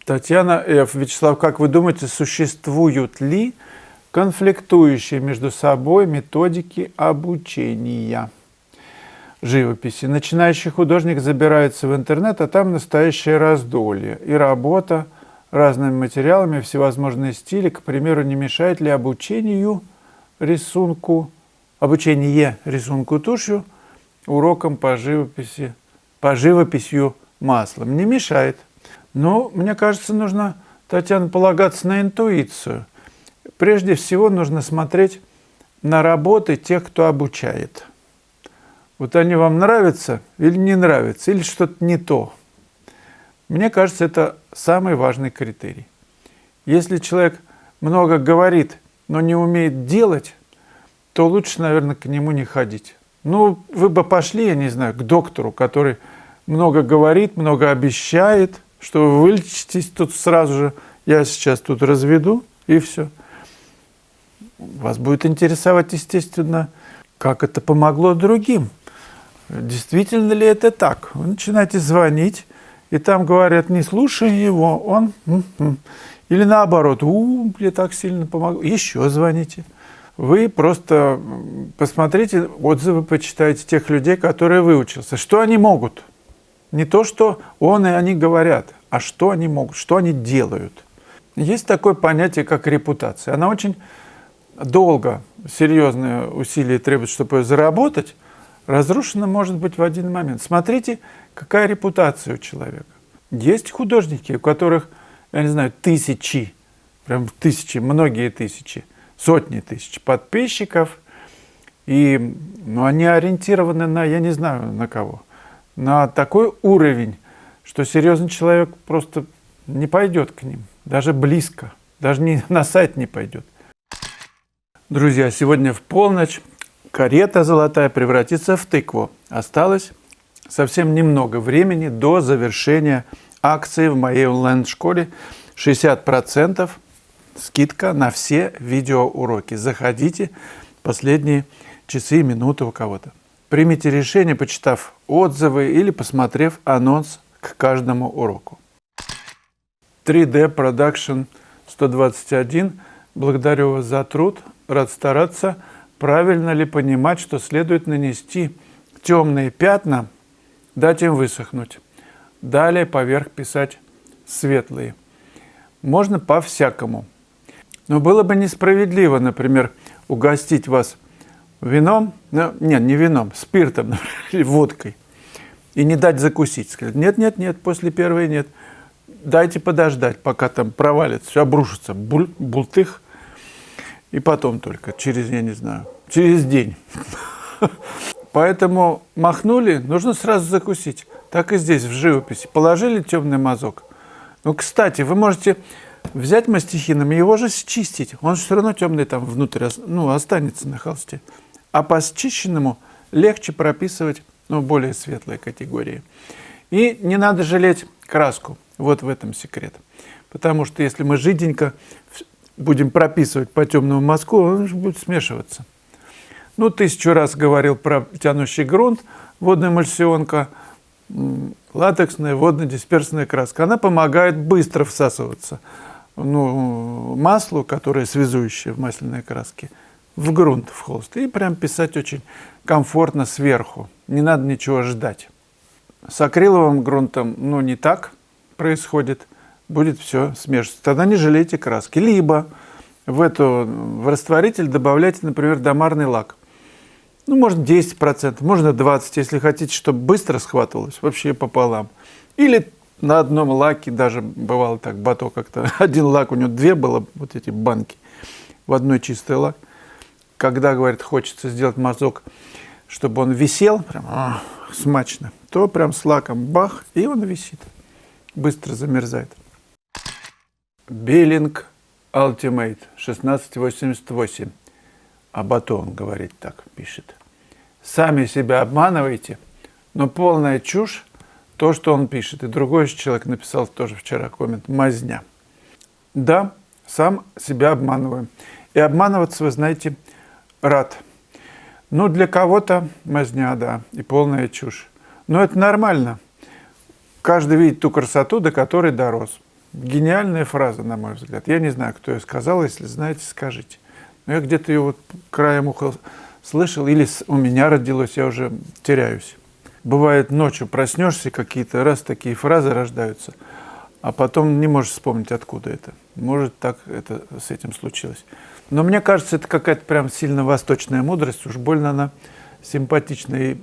Татьяна Ф. Вячеслав, как вы думаете, существуют ли конфликтующие между собой методики обучения живописи? Начинающий художник забирается в интернет, а там настоящее раздолье. И работа разными материалами, всевозможные стили. К примеру, не мешает ли обучение рисунку тушью урокам по живописью маслом? Не мешает. Но, мне кажется, нужно, Татьяна, полагаться на интуицию. Прежде всего, нужно смотреть на работы тех, кто обучает. Вот они вам нравятся или не нравятся, или что-то не то. Мне кажется, это самый важный критерий. Если человек много говорит, но не умеет делать, то лучше, наверное, к нему не ходить. Ну, вы бы пошли, я не знаю, к доктору, который много говорит, много обещает, что вы вылечитесь тут сразу же, я сейчас тут разведу, и все. Вас будет интересовать, естественно, как это помогло другим. Действительно ли это так? Вы начинаете звонить, и там говорят, не слушай его, он... Или наоборот, мне так сильно помогло. Еще звоните. Вы просто посмотрите, отзывы почитайте тех людей, которые выучился. Что они могут? Не то, что он и они говорят, а что они могут, что они делают. Есть такое понятие, как репутация. Она очень долго, серьезные усилия требует, чтобы ее заработать. Разрушена может быть в один момент. Смотрите, какая репутация у человека. Есть художники, у которых, я не знаю, тысячи, прям тысячи, многие тысячи, сотни тысяч подписчиков. И они ориентированы на, я не знаю, на кого. На такой уровень, что серьезный человек просто не пойдет к ним, даже близко, даже на сайт не пойдет. Друзья, сегодня в полночь карета золотая превратится в тыкву. Осталось совсем немного времени до завершения акции в моей онлайн-школе. 60% скидка на все видеоуроки. Заходите, последние часы и минуты у кого-то. Примите решение, почитав отзывы или посмотрев анонс к каждому уроку. 3D Production 121. Благодарю вас за труд. Рад стараться. Правильно ли понимать, что следует нанести темные пятна, дать им высохнуть? Далее поверх писать светлые. Можно по-всякому. Но было бы несправедливо, например, угостить вас вином, не вином, спиртом, например, или водкой, и не дать закусить. Сказать, нет, после первой нет. Дайте подождать, пока там провалится, все обрушится, бултых, и потом только, через, я не знаю, через день. Поэтому махнули, нужно сразу закусить. Так и здесь, в живописи. Положили темный мазок. Ну, кстати, вы можете взять мастихином и его же счистить. Он все равно темный там внутрь, останется на холсте. А по счищенному легче прописывать, более светлые категории. И не надо жалеть краску. Вот в этом секрет. Потому что если мы жиденько будем прописывать по темному мазку, он же будет смешиваться. 1000 раз говорил про тянущий грунт, водная эмульсионка, латексная, водно-дисперсная краска. Она помогает быстро всасываться маслу, которое связующее в масляной краске, в грунт, в холст. И прям писать очень комфортно сверху. Не надо ничего ждать. С акриловым грунтом, не так происходит. Будет все смешиваться. Тогда не жалейте краски. Либо в растворитель добавляйте, например, домарный лак. Можно 10%, можно 20%, если хотите, чтобы быстро схватывалось, вообще пополам. Или на одном лаке, даже бывало так, Бато как-то, один лак, у него 2 было, вот эти банки, в одной чистый лак. Когда, говорит, хочется сделать мазок, чтобы он висел, прям смачно, то прям с лаком бах, и он висит, быстро замерзает. Беллинг Ultimate 1688. А Бато, он говорит так, пишет. Сами себя обманываете, но полная чушь то, что он пишет. И другой человек написал тоже вчера коммент. Мазня. Да, сам себя обманываем. И обманываться, вы знаете, рад. Для кого-то мазня, да, и полная чушь. Но это нормально. Каждый видит ту красоту, до которой дорос. Гениальная фраза, на мой взгляд. Я не знаю, кто ее сказал, если знаете, скажите. Но я где-то ее вот краем уха слышал, или у меня родилось, я уже теряюсь. Бывает, ночью проснешься, какие-то раз такие фразы рождаются, а потом не можешь вспомнить, откуда это. Может, так это с этим случилось. Но мне кажется, это какая-то прям сильно восточная мудрость, уж больно она симпатична и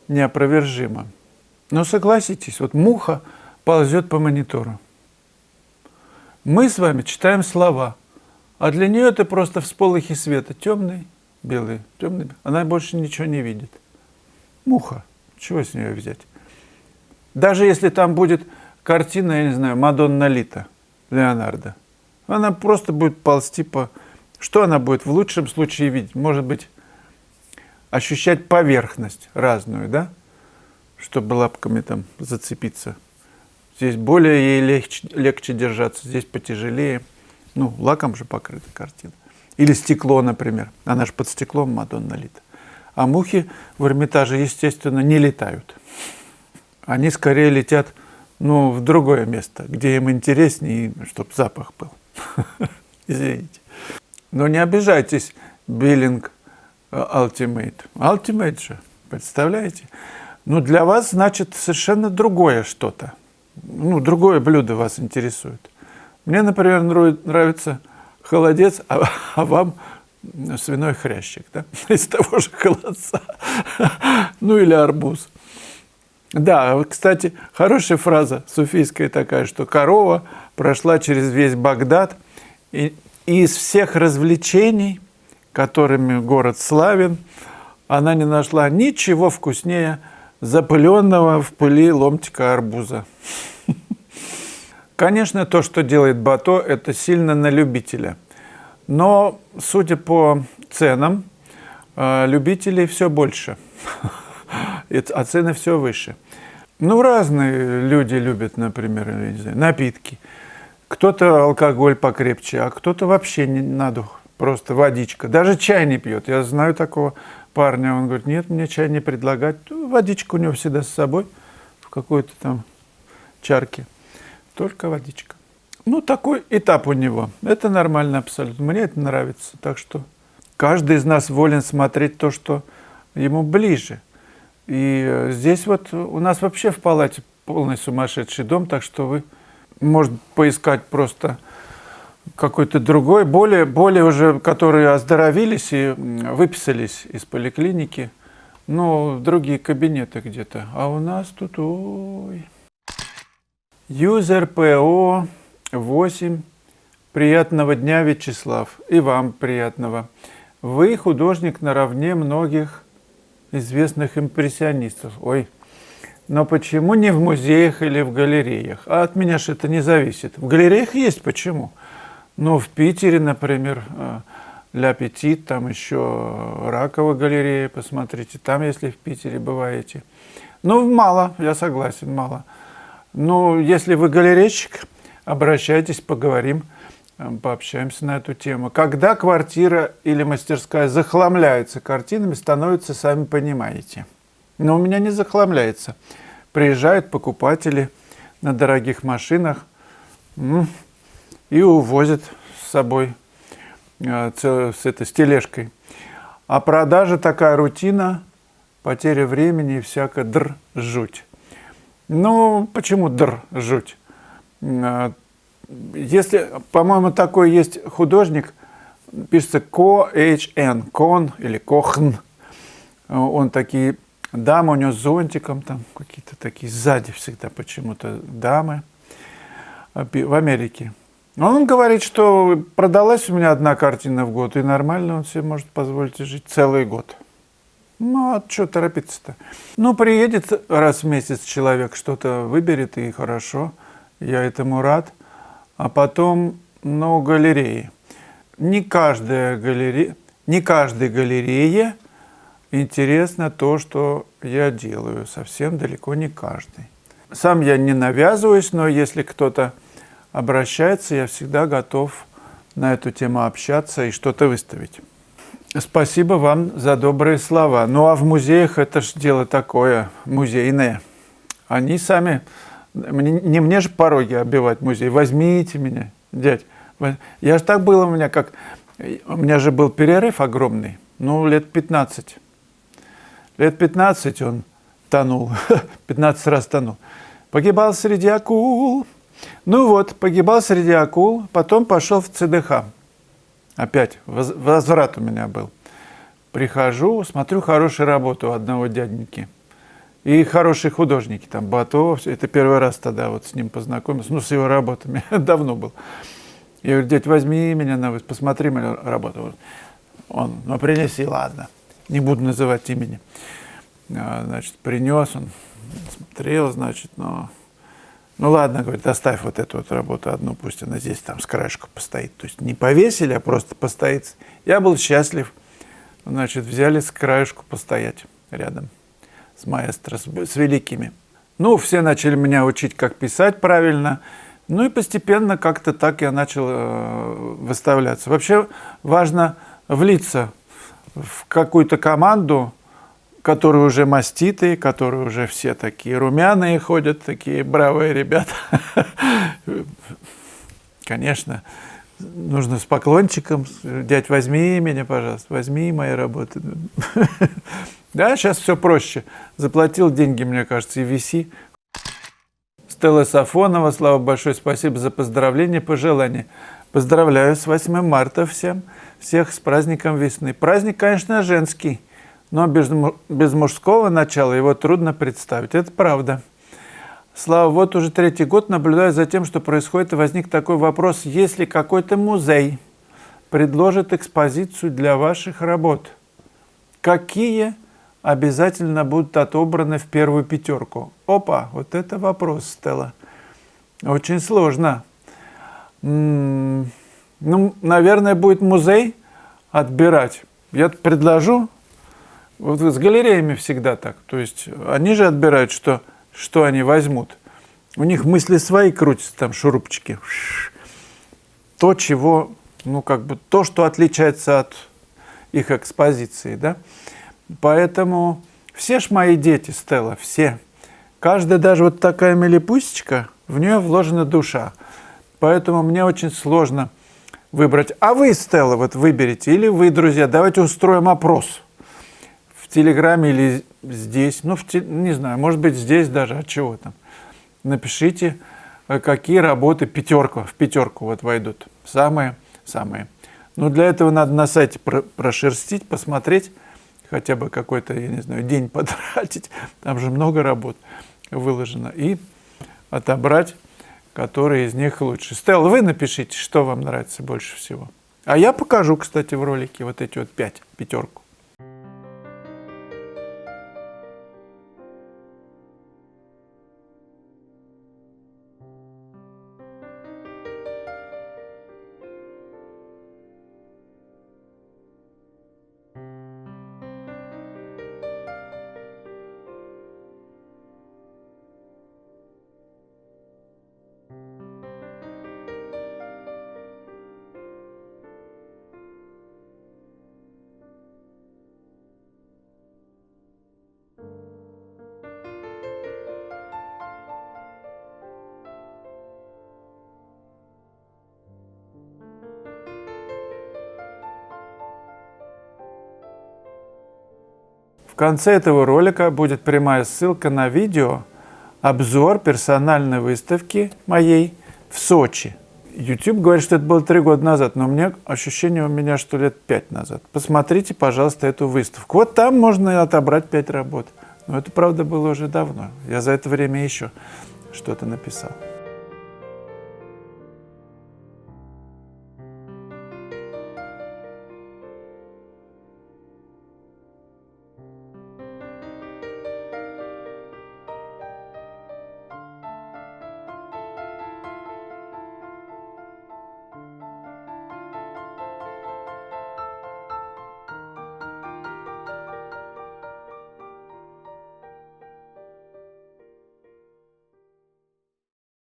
неопровержима. Но согласитесь, вот муха ползет по монитору. Мы с вами читаем слова, а для нее это просто всполохи света. Темный, белый, темный. Она больше ничего не видит. Муха. Чего с нее взять? Даже если там будет картина, я не знаю, Мадонна Лита, Леонардо, она просто будет ползти по... Что она будет в лучшем случае видеть? Может быть, ощущать поверхность разную, да? Чтобы лапками там зацепиться. Здесь более ей легче держаться, здесь потяжелее. Ну, лаком же покрыта картина. Или стекло, например. Она же под стеклом Мадонна Лита. А мухи в Эрмитаже, естественно, не летают. Они скорее летят, ну, в другое место, где им интереснее, чтобы запах был. Извините. Но не обижайтесь, Биллинг Ultimate. Ultimate же, представляете? Ну, для вас, значит, совершенно другое что-то. Ну, другое блюдо вас интересует. Мне, например, нравится холодец, а вам свиной хрящик, да? Из того же холодца. Ну, или арбуз. Да, кстати, хорошая фраза суфийская такая, что корова прошла через весь Багдад, и из всех развлечений, которыми город славен, она не нашла ничего вкуснее запыленного в пыли ломтика арбуза. Конечно, то, что делает Бато, это сильно на любителя. Но, судя по ценам, любителей все больше, а цены все выше. Ну, разные люди любят, например, я не знаю, напитки. Кто-то алкоголь покрепче, а кто-то вообще не надо, просто водичка. Даже чай не пьет. Я знаю такого парня, он говорит, нет, мне чай не предлагать. Водичка у него всегда с собой, в какой-то там чарке. Только водичка. Ну, такой этап у него. Это нормально абсолютно. Мне это нравится. Так что каждый из нас волен смотреть то, что ему ближе. И здесь вот у нас вообще в палате полный сумасшедший дом, так что вы, может, поискать просто какой-то другой, более уже, которые оздоровились и выписались из поликлиники, ну, в другие кабинеты где-то. А у нас тут, ой... Юзер ПО 8. Приятного дня, Вячеслав. И вам приятного. Вы художник наравне многих известных импрессионистов. Ой, но почему не в музеях или в галереях? А от меня же это не зависит. В галереях есть почему. Ну, в Питере, например, Ля Петит, там еще Ракова галерея, посмотрите. Там, если в Питере бываете. Ну, мало, я согласен, мало. Ну, если вы галерейщик, обращайтесь, поговорим, пообщаемся на эту тему. Когда квартира или мастерская захламляется картинами, становится, сами понимаете. Но у меня не захламляется. Приезжают покупатели на дорогих машинах и увозят с собой с тележкой. А продажа такая рутина, потеря времени и всякая жуть. Ну, почему жуть? Если, по-моему, такой есть художник, пишется Ко-Эйч-Н, Кон или Кохн. Он такие дамы, у него с зонтиком, там какие-то такие сзади всегда почему-то дамы в Америке. Он говорит, что продалась у меня одна картина в год, и нормально он себе может позволить жить целый год. Ну, а что торопиться-то? Ну, приедет раз в месяц человек, что-то выберет, и хорошо, я этому рад. А потом, ну, галереи. Не каждой галерее интересно то, что я делаю. Совсем далеко не каждый. Сам я не навязываюсь, но если кто-то обращается, я всегда готов на эту тему общаться и что-то выставить. Спасибо вам за добрые слова. Ну, а в музеях это ж дело такое, музейное. Они сами Не мне же пороги оббивать музей. Возьмите меня, дядь. Я же так было у меня, как... У меня же был перерыв огромный. Ну, лет 15. Лет 15 он тонул. 15 раз тонул. Погибал среди акул. Ну вот, погибал среди акул. Потом пошел в ЦДХ. Опять возврат у меня был. Прихожу, смотрю, хорошая работа у одного дяденьки. И хорошие художники, там, Батов. Это первый раз тогда вот с ним познакомился. Ну, с его работами. Давно был. Я говорю, дядь, возьми меня на выставку, посмотри мою работу. Он, ну, принеси, ладно. Не буду называть имени. Значит, принес он, смотрел, значит, ну ладно, говорит, оставь вот эту вот работу одну, пусть она здесь там с краешку постоит. То есть не повесили, а просто постоит. Я был счастлив. Значит, взяли с краешку постоять рядом с маэстро, с великими. Ну, все начали меня учить, как писать правильно. Ну и постепенно как-то так я начал выставляться. Вообще важно влиться в какую-то команду, которые уже маститые, которые уже все такие румяные ходят, такие бравые ребята. Конечно, нужно с поклончиком. Дядь, возьми меня, пожалуйста, возьми мои работы. Да, сейчас все проще. Заплатил деньги, мне кажется, и виси. Стелла Сафонова, Слава, большое спасибо за поздравления, пожелания. Поздравляю с 8 марта всех с праздником весны. Праздник, конечно, женский, но без мужского начала его трудно представить. Это правда. Слава, вот уже 3-й год наблюдаю за тем, что происходит, и возник такой вопрос, если какой-то музей предложит экспозицию для ваших работ, какие обязательно будут отобраны в первую 5? Опа, вот это вопрос, Стелла. Очень сложно. Ну, наверное, будет музей отбирать. Я предложу, вот с галереями всегда так. То есть они же отбирают, что они возьмут. У них мысли свои крутятся, там шурупчики. То, чего, ну, как бы, то, что отличается от их экспозиции, да. Поэтому все ж мои дети, Стелла, все. Каждая даже вот такая милипусечка, в нее вложена душа. Поэтому мне очень сложно выбрать. А вы, Стелла, вот выберите, или вы, друзья, давайте устроим опрос в Телеграме или здесь, ну, не знаю, может быть, здесь даже, от чего там. Напишите, какие работы в 5 вот войдут. Самые. Но для этого надо на сайте прошерстить, посмотреть, хотя бы какой-то, я не знаю, день потратить. Там же много работ выложено. И отобрать, которые из них лучше. Стелла, вы напишите, что вам нравится больше всего. А я покажу, кстати, в ролике вот эти вот 5. В конце этого ролика будет прямая ссылка на видео обзор персональной выставки моей в Сочи. YouTube говорит, что это было 3 года назад, но у меня ощущение, что лет 5 назад. Посмотрите, пожалуйста, эту выставку. Вот там можно отобрать 5 работ. Но это, правда, было уже давно. Я за это время еще что-то написал.